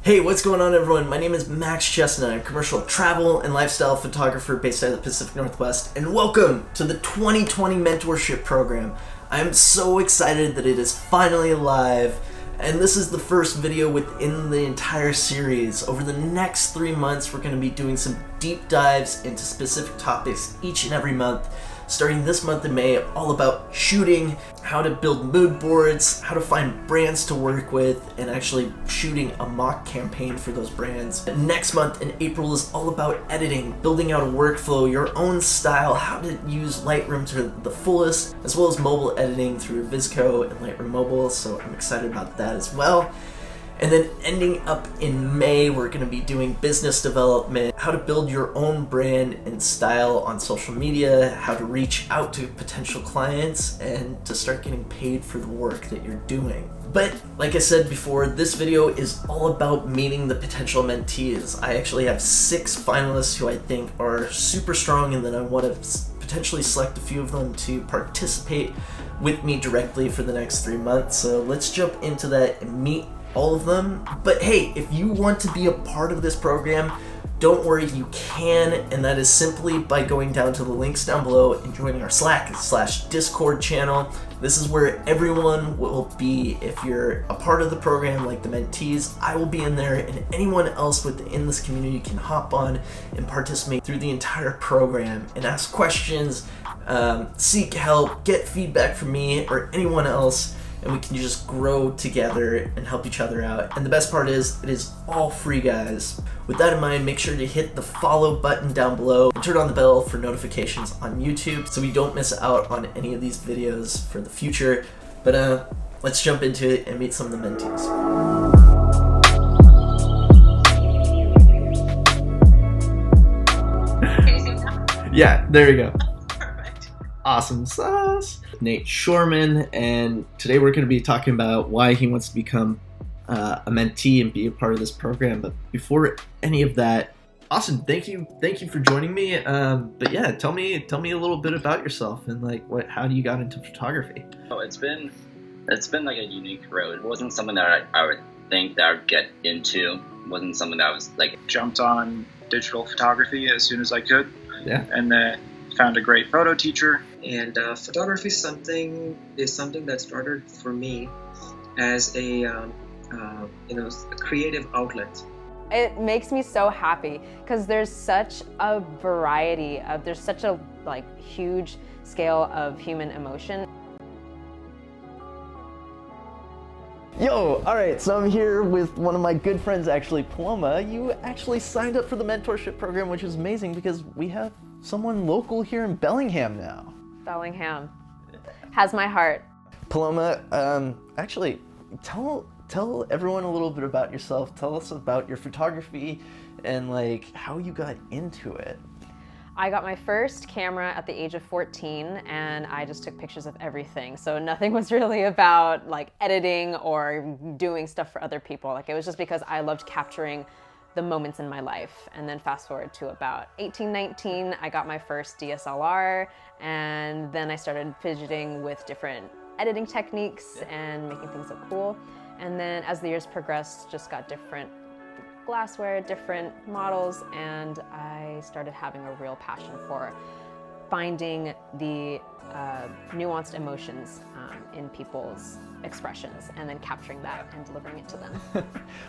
Hey, what's going on everyone? My name is Max Chestnut. I'm a commercial travel and lifestyle photographer based out of the Pacific Northwest, and welcome to the 2020 Mentorship Program. I'm so excited that it is finally live, and this is the first video within the entire series. Over the next 3 months, we're going to be doing some deep dives into specific topics each and every month. Starting this month in May, all about shooting, how to build mood boards, how to find brands to work with, and actually shooting a mock campaign for those brands. Next month in April is all about editing, building out a workflow, your own style, how to use Lightroom to the fullest, as well as mobile editing through VSCO and Lightroom Mobile, so I'm excited about that as well. And then ending up in May, we're going to be doing business development, how to build your own brand and style on social media, how to reach out to potential clients, and to start getting paid for the work that you're doing. But like I said before, this video is all about meeting the potential mentees. I actually have 6 finalists who I think are super strong, and then I want to potentially select a few of them to participate with me directly for the next 3 months. So let's jump into that and meet all of them. But hey, if you want to be a part of this program, don't worry, you can, and that is simply by going down to the links down below and joining our Slack/Discord channel. This is where everyone will be. If you're a part of the program, like the mentees, I will be in there, and anyone else within this community can hop on and participate through the entire program and ask questions, seek help, get feedback from me or anyone else, and we can just grow together and help each other out. And the best part is, it is all free, guys. With that in mind, make sure to hit the follow button down below and turn on the bell for notifications on YouTube so we don't miss out on any of these videos for the future. But let's jump into it and meet some of the mentees. Yeah, there we go. Perfect. Awesome sauce. Nate Shorman, and today we're going to be talking about why he wants to become a mentee and be a part of this program. But before any of that, Austin, thank you for joining me. But yeah, tell me a little bit about yourself and like how you got into photography. Oh, it's been like a unique road. It wasn't something that I would think that I would get into. It wasn't something that I was like jumped on digital photography as soon as I could. Yeah. And then found a great photo teacher. And photography is something that started for me as a creative outlet. It makes me so happy because there's such a variety of, there's such a huge scale of human emotion. Yo, all right, so I'm here with one of my good friends, actually, Paloma. You actually signed up for the mentorship program, which is amazing because we have someone local here in Bellingham now. Bellingham has my heart. Paloma, actually, tell everyone a little bit about yourself. Tell us about your photography and like how you got into it. I got my first camera at the age of 14, and I just took pictures of everything. So nothing was really about like editing or doing stuff for other people. Like, it was just because I loved capturing the moments in my life. And then fast forward to about 18, 19, I got my first DSLR, and then I started fidgeting with different editing techniques and making things look cool. And then as the years progressed, just got different glassware, different models, and I started having a real passion for finding the nuanced emotions in people's expressions and then capturing that and delivering it to them.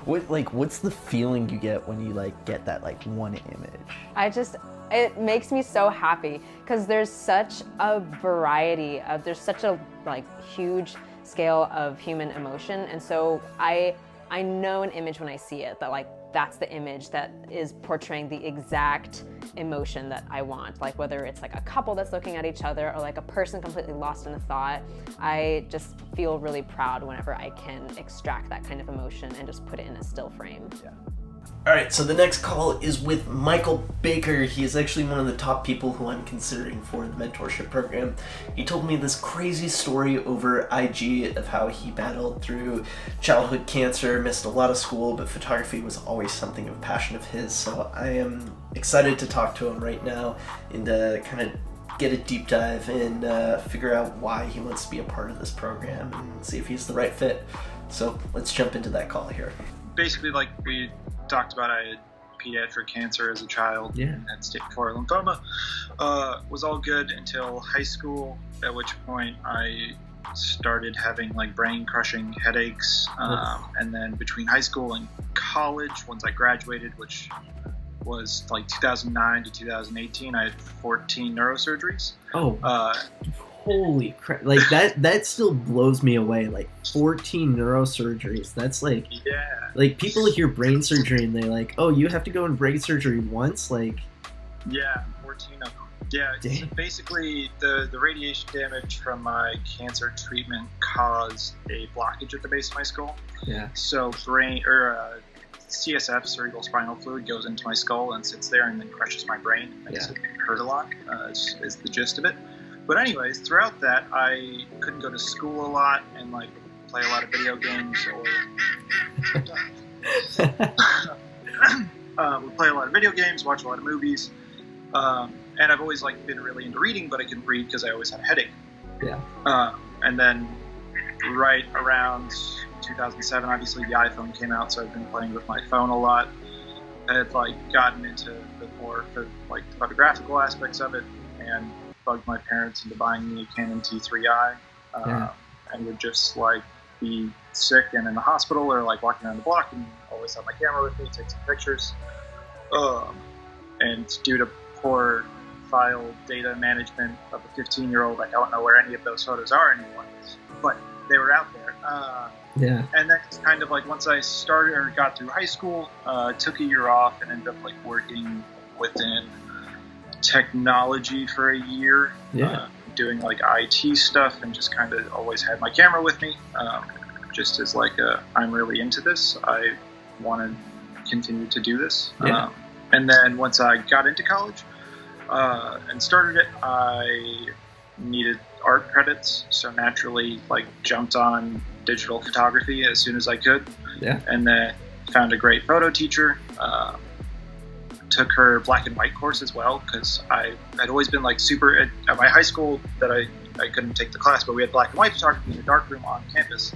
What's the feeling you get when you get that one image? It makes me so happy because there's such a variety of, there's such a huge scale of human emotion, and so I know an image when I see it, that that's the image that is portraying the exact emotion that I want. Like, whether it's a couple that's looking at each other or a person completely lost in a thought, I just feel really proud whenever I can extract that kind of emotion and just put it in a still frame. Yeah. All right, so the next call is with Michael Baker. He is actually one of the top people who I'm considering for the mentorship program. He told me this crazy story over IG of how he battled through childhood cancer, missed a lot of school, but photography was always something of a passion of his. So I am excited to talk to him right now and kind of get a deep dive and figure out why he wants to be a part of this program and see if he's the right fit. So let's jump into that call here. basically, like we talked about, I had pediatric cancer as a child and had stage 4 lymphoma. Was all good until high school, at which point I started having like brain crushing headaches. And then between high school and college, once I graduated, which was like 2009 to 2018, I had 14 neurosurgeries. Holy crap. Like that still blows me away. Like 14 neurosurgeries. That's like, like people hear brain surgery and they're like, oh, you have to go in brain surgery once? Like, 14 of them. Yeah, so basically the radiation damage from my cancer treatment caused a blockage at the base of my skull. So CSF, cerebral spinal fluid, goes into my skull and sits there and then crushes my brain and makes it hurt a lot, is the gist of it. But anyways, throughout that, I couldn't go to school a lot and like play a lot of video games or would play a lot of video games, watch a lot of movies. And I've always like been really into reading, but I couldn't read because I always had a headache. And then right around 2007, obviously the iPhone came out, so I've been playing with my phone a lot. I had like gotten into the more like photographical aspects of it, and bugged my parents into buying me a Canon T3i, and would just like be sick and in the hospital or like walking around the block and always have my camera with me, take some pictures. And due to poor file data management of a 15-year-old, I don't know where any of those photos are anymore, but they were out there. And then it's kind of like once I started or got through high school, took a year off and ended up like working within technology for a year, doing like IT stuff, and just kind of always had my camera with me, just as like I'm really into this, I want to continue to do this. And then once I got into college and started it, I needed art credits, so naturally like jumped on digital photography as soon as I could, and then found a great photo teacher. Took her black and white course as well, because I had always been like super at my high school that I couldn't take the class, but we had black and white photography in the darkroom on campus,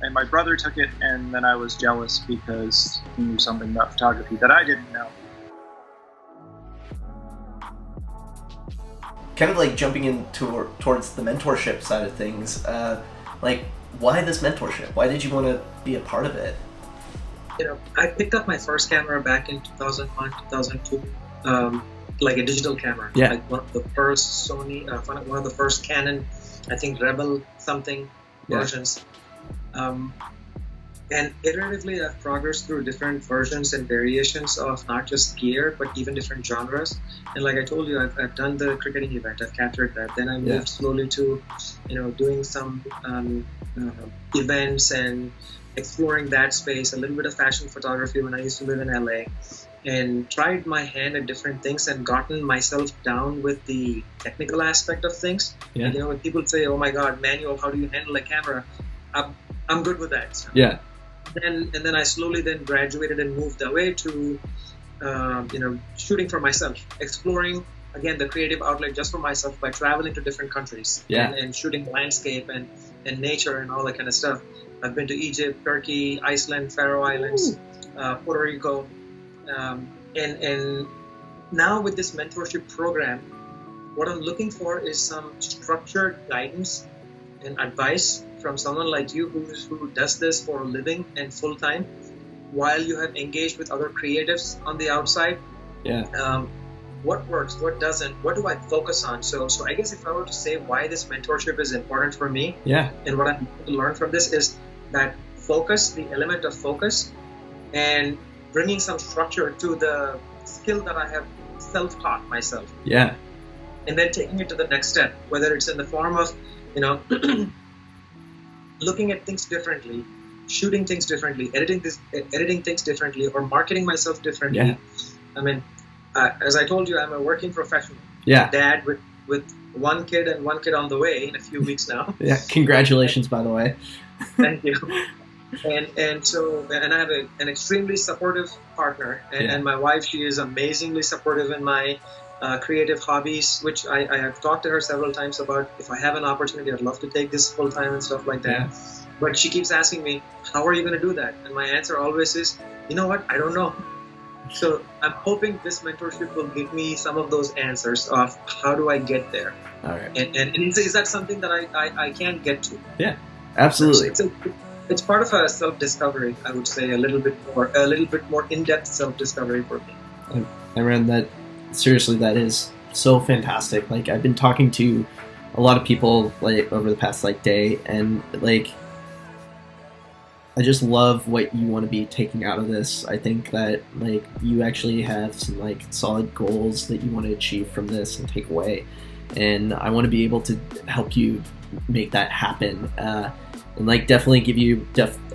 and my brother took it, and then I was jealous because he knew something about photography that I didn't know. Kind of like jumping in towards the mentorship side of things, like why this mentorship? Why did you want to be a part of it? I picked up my first camera back in 2001, 2002, like a digital camera. Like one of the first Sony, one of the first Canon, I think Rebel something versions. And iteratively, I've progressed through different versions and variations of not just gear, but even different genres. And like I told you, I've done the cricketing event, I've captured that. Then I moved slowly to, doing some events and exploring that space, a little bit of fashion photography when I used to live in LA, and tried my hand at different things and gotten myself down with the technical aspect of things. And, when people say, oh my God, manual, how do you handle a camera? I'm good with that. So. And then I slowly then graduated and moved away to, shooting for myself, exploring, again, the creative outlet just for myself by traveling to different countries and shooting landscape and nature and all that kind of stuff. I've been to Egypt, Turkey, Iceland, Faroe Islands, Puerto Rico. And now with this mentorship program, what I'm looking for is some structured guidance and advice from someone like you who does this for a living and full time, while you have engaged with other creatives on the outside. What works, what doesn't, what do I focus on? So I guess if I were to say why this mentorship is important for me, and what I'm going to learn from this is that focus, the element of focus, and bringing some structure to the skill that I have self-taught myself. And then taking it to the next step, whether it's in the form of, looking at things differently, shooting things differently, editing things differently, or marketing myself differently. I mean, as I told you, I'm a working professional. Dad with one kid and one kid on the way in a few weeks now. Congratulations, by the way. Thank you. And so I have an extremely supportive partner, and my wife, she is amazingly supportive in my creative hobbies, which I have talked to her several times about. If I have an opportunity, I'd love to take this full time and stuff like that. But she keeps asking me, how are you going to do that? And my answer always is, you know what? I don't know. So I'm hoping this mentorship will give me some of those answers of how do I get there. All right. And is that something that I can get to? Yeah, absolutely. It's part of a self-discovery, I would say, a little bit more in-depth self-discovery for me. I ran that. Seriously, that is so fantastic. Like, I've been talking to a lot of people like over the past like day, and like, I just love what you want to be taking out of this. I think that like you actually have some like solid goals that you want to achieve from this and take away, and I want to be able to help you make that happen, and like definitely give you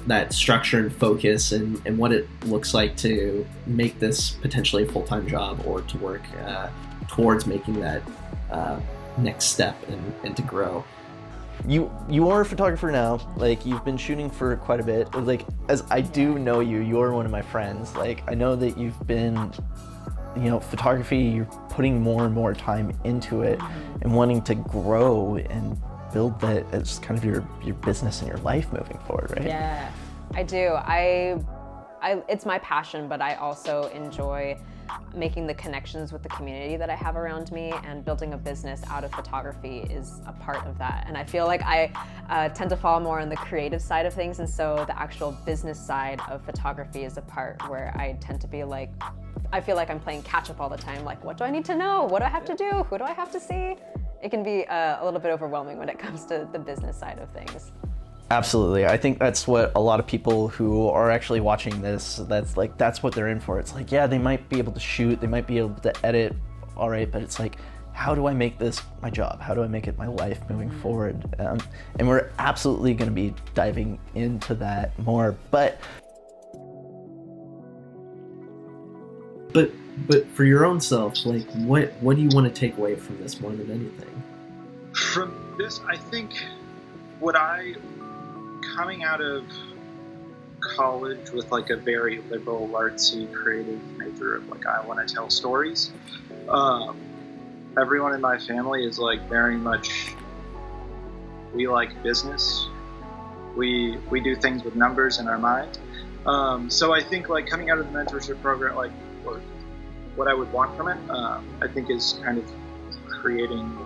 that structure and focus and what it looks like to make this potentially a full-time job or to work towards making that next step and to grow. You are a photographer now. Like, you've been shooting for quite a bit. Like, as I do know you, you're one of my friends. Like, I know that you've been, photography, you're putting more and more time into it and wanting to grow and build that as kind of your business and your life moving forward, right? Yeah, I do. I it's my passion, but I also enjoy making the connections with the community that I have around me, and building a business out of photography is a part of that. And I feel like I tend to fall more on the creative side of things, and so the actual business side of photography is a part where I tend to be like, I feel like I'm playing catch up all the time. Like, what do I need to know? What do I have to do? Who do I have to see? It can be a little bit overwhelming when it comes to the business side of things. Absolutely. I think that's what a lot of people who are actually watching this, that's what they're in for. It's like, yeah, they might be able to shoot, they might be able to edit, all right, but it's like, how do I make this my job? How do I make it my life moving forward? And we're absolutely going to be diving into that more. But for your own self, like, what do you want to take away from this more than anything? From this, I think coming out of college with like a very liberal, artsy, creative nature of like, I want to tell stories. Everyone in my family is like very much, we like business. We do things with numbers in our mind. So I think like coming out of the mentorship program, like what I would want from it, I think is kind of creating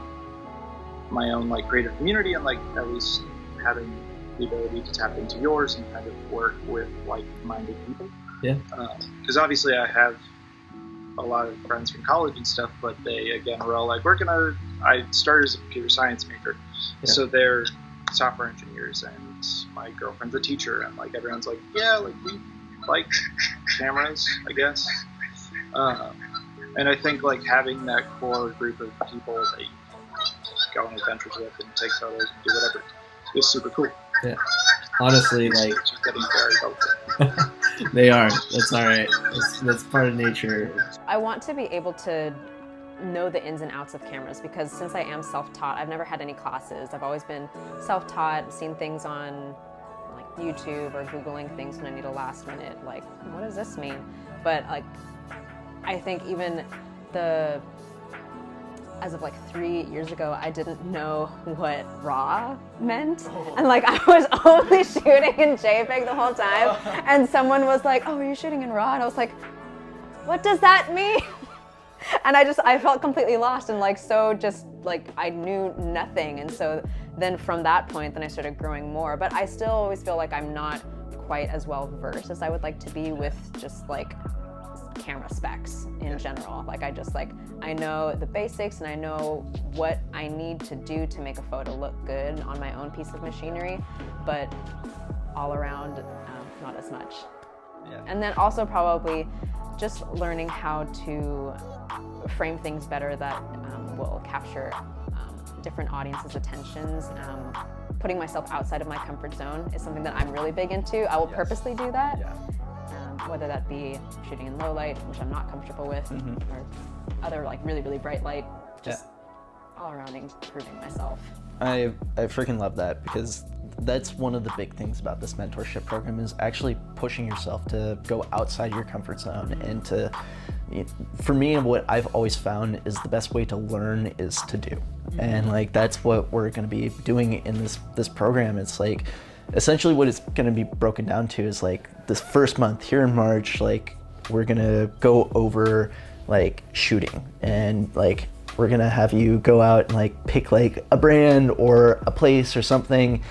my own like creative community, and like at least having the ability to tap into yours and kind of work with like-minded people. Yeah. Because obviously I have a lot of friends from college and stuff, but they, again, were all like, I started as a computer science major, so they're software engineers, and my girlfriend's a teacher, and like everyone's like, yeah, like we like cameras, I guess. And I think like having that core group of people that you can go on adventures with and take photos and do whatever is super cool. Yeah. Honestly, like, just getting very vocal. They are. That's all right. That's part of nature. I want to be able to know the ins and outs of cameras, because since I am self-taught, I've never had any classes. I've always been self-taught, seen things on like YouTube or Googling things when I need a last minute, like, what does this mean? But like, I think even as of like 3 years ago, I didn't know what RAW meant. And like, I was only shooting in JPEG the whole time. And someone was like, oh, are you shooting in RAW? And I was like, what does that mean? And I felt completely lost, and like, so just like, I knew nothing. And so then from that point, then I started growing more. But I still always feel like I'm not quite as well versed as I would like to be with just like camera specs in general. Like, I know the basics, and I know what I need to do to make a photo look good on my own piece of machinery, but all around, not as much. Yeah. And then also probably just learning how to frame things better that will capture different audiences' attentions. Putting myself outside of my comfort zone is something that I'm really big into. I will purposely do that. Yeah. Whether that be shooting in low light, which I'm not comfortable with, or other like really, really bright light, just all around improving myself. I freaking love that, because that's one of the big things about this mentorship program, is actually pushing yourself to go outside your comfort zone. And to, for me, what I've always found is the best way to learn is to do. And like, that's what we're going to be doing in this program. It's like, essentially what it's going to be broken down to is like this first month here in March, like we're going to go over like shooting, and like we're going to have you go out and like pick like a brand or a place or something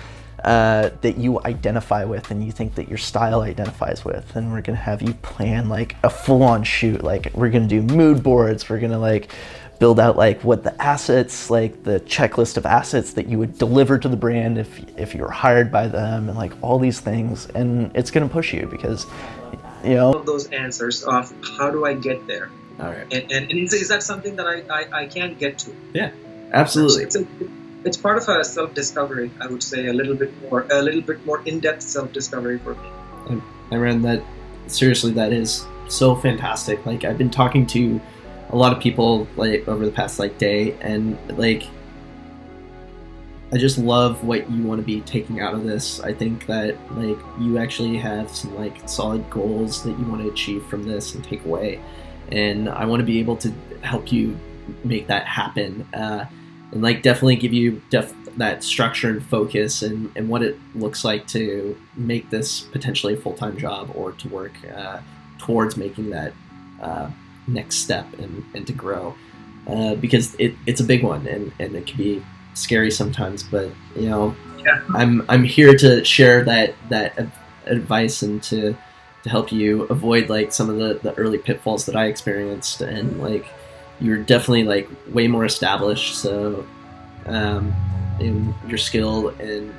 that you identify with and you think that your style identifies with, and we're going to have you plan like a full-on shoot. Like we're going to do mood boards, we're going to like build out like what the assets, like the checklist of assets that you would deliver to the brand if you were hired by them, and like all these things. And it's going to push you because, you know, those answers of how do I get there. All right. And is that something that I can't get to? Yeah, absolutely. It's part of a self-discovery, I would say, a little bit more in-depth self-discovery for me. I ran that. Seriously, that is so fantastic. Like I've been talking to a lot of people like over the past like day, and like I just love what you want to be taking out of this. I think that like you actually have some like solid goals that you want to achieve from this and take away, and I want to be able to help you make that happen, and like definitely give you that structure and focus and what it looks like to make this potentially a full-time job, or to work towards making that next step and to grow, because it's a big one, and it can be scary sometimes, but you know, yeah. I'm here to share that advice and to help you avoid like some of the early pitfalls that I experienced. And like you're definitely like way more established, so in your skill and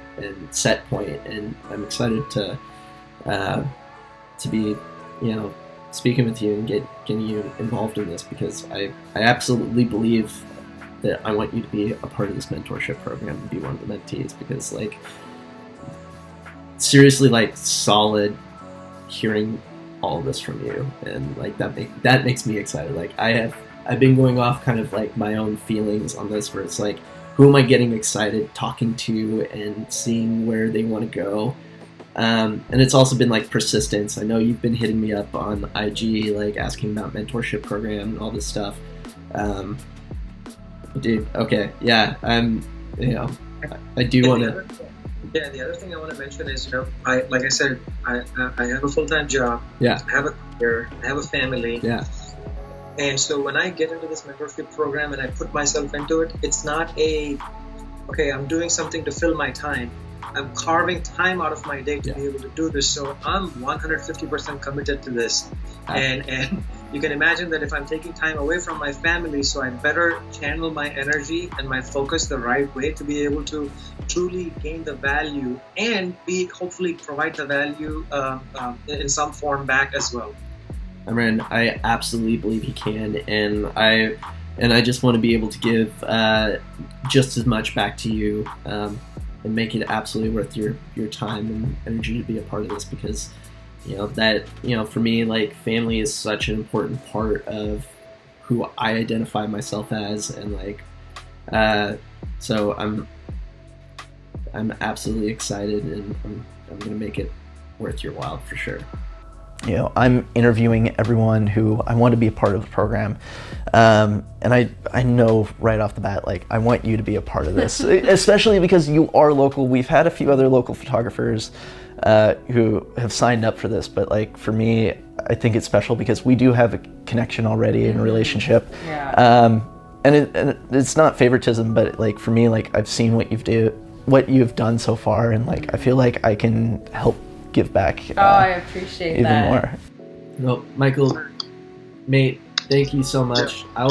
set point, and I'm excited to be, you know, speaking with you and getting you involved in this, because I absolutely believe that I want you to be a part of this mentorship program and be one of the mentees, because like seriously, like solid hearing all of this from you, and like that makes me excited. Like I've been going off kind of like my own feelings on this, where it's like, who am I getting excited talking to and seeing where they want to go. And it's also been like persistence. I know you've been hitting me up on IG, like asking about mentorship program and all this stuff. Dude, okay, yeah, you know, I do want to. Yeah, the other thing I want to mention is, you know, I have a full-time job. Yeah. I have a career. I have a family. Yeah. And so when I get into this mentorship program and I put myself into it, it's not okay, I'm doing something to fill my time. I'm carving time out of my day to be able to do this. So I'm 150% committed to this. And you can imagine that if I'm taking time away from my family, so I better channel my energy and my focus the right way to be able to truly gain the value and hopefully provide the value in some form back as well. I mean, I absolutely believe he can, and I just want to be able to give just as much back to you, and make it absolutely worth your time and energy to be a part of this, because you know that, you know, for me, like family is such an important part of who I identify myself as, and like so I'm absolutely excited, and I'm gonna make it worth your while for sure. You know, I'm interviewing everyone who I want to be a part of the program, and I know right off the bat, like I want you to be a part of this, especially because you are local. We've had a few other local photographers who have signed up for this, but like for me, I think it's special because we do have a connection already and a relationship. Yeah. And it's not favoritism, but like for me, like I've seen what you've done so far, and like I feel like I can help give back. I appreciate even that. more. Well, Michael, mate, thank you so much. Yeah,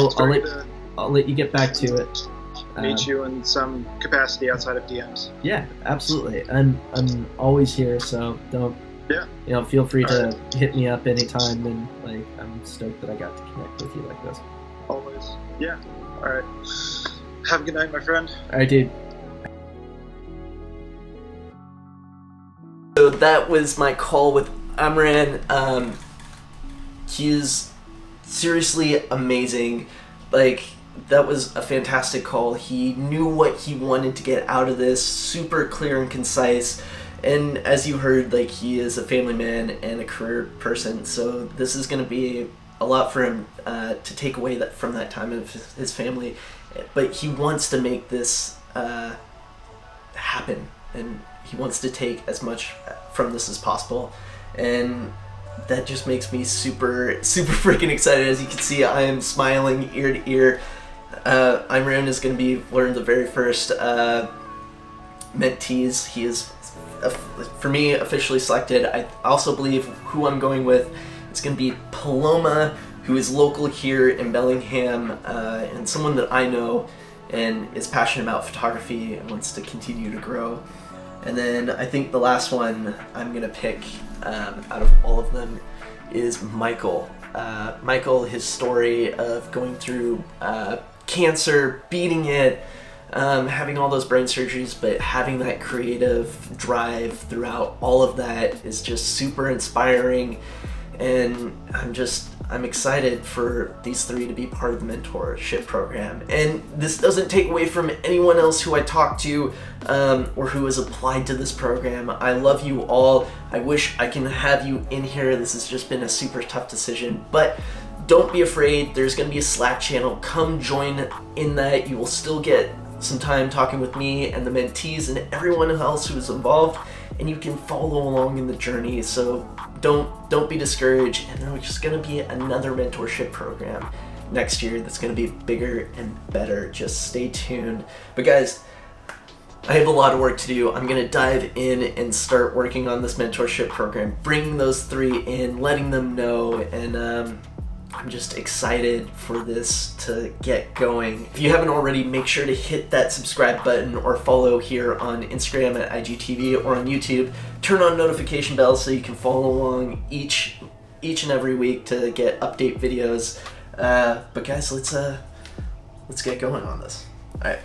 I'll let you get back to it. Meet you in some capacity outside of DMs. Yeah, absolutely. I'm always here, so don't. Yeah. You know, feel free to hit me up anytime, and like I'm stoked that I got to connect with you like this. Always. Yeah. All right. Have a good night, my friend. All right, dude. So that was my call with Amran. He's seriously amazing. Like, that was a fantastic call. He knew what he wanted to get out of this, super clear and concise. And as you heard, like, he is a family man and a career person, so this is going to be a lot for him to take away from that time of his family. But he wants to make this happen. and he wants to take as much from this as possible, and that just makes me super freaking excited. As you can see, I am smiling ear to ear. Imran is going to be one of the very first mentees. He is, for me, officially selected. I also believe who I'm going with is going to be Paloma, who is local here in Bellingham, and someone that I know and is passionate about photography and wants to continue to grow. And then I think the last one I'm going to pick out of all of them is Michael. Michael, his story of going through cancer, beating it, having all those brain surgeries, but having that creative drive throughout all of that is just super inspiring. And I'm excited for these three to be part of the mentorship program. And this doesn't take away from anyone else who I talked to or who has applied to this program. I love you all. I wish I can have you in here. This has just been a super tough decision, but don't be afraid. There's going to be a Slack channel. Come join in that. You will still get some time talking with me and the mentees and everyone else who is involved, and you can follow along in the journey. So don't be discouraged. And there's just going to be another mentorship program next year that's going to be bigger and better. Just stay tuned. But guys, I have a lot of work to do. I'm going to dive in and start working on this mentorship program, bringing those three in, letting them know, and I'm just excited for this to get going. If you haven't already, make sure to hit that subscribe button or follow here on Instagram at IGTV or on YouTube. Turn on notification bells so you can follow along each and every week to get update videos. But guys, let's get going on this. All right.